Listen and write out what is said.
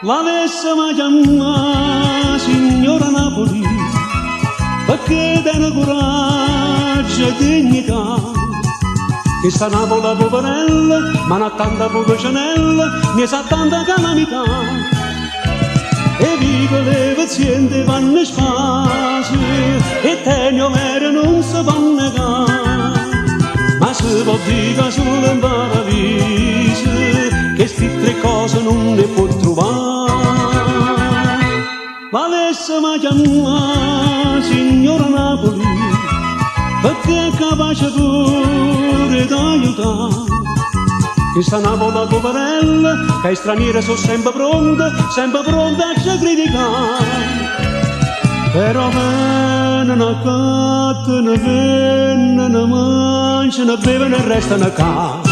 l'avesse mai chiamata signora Napoli, perché tiene coraggio e dignità. Che sta Napola poverella, ma non ha tanta povecenella, ne sa tanta calamità. E piccole pazienti vanno spasi, e tenio vero non si può negare. Ma si può dire solo in paradiso, che sti tre cose non ne può trovare. Valesse mai chiamare signora Napoli, perché è capace pure d'aiutare. Che sta Napola poverella, che i stranieri sono sempre pronti a ci criticare. Però vengono a cattano, vengono, mangiano, bevono e restano a casa.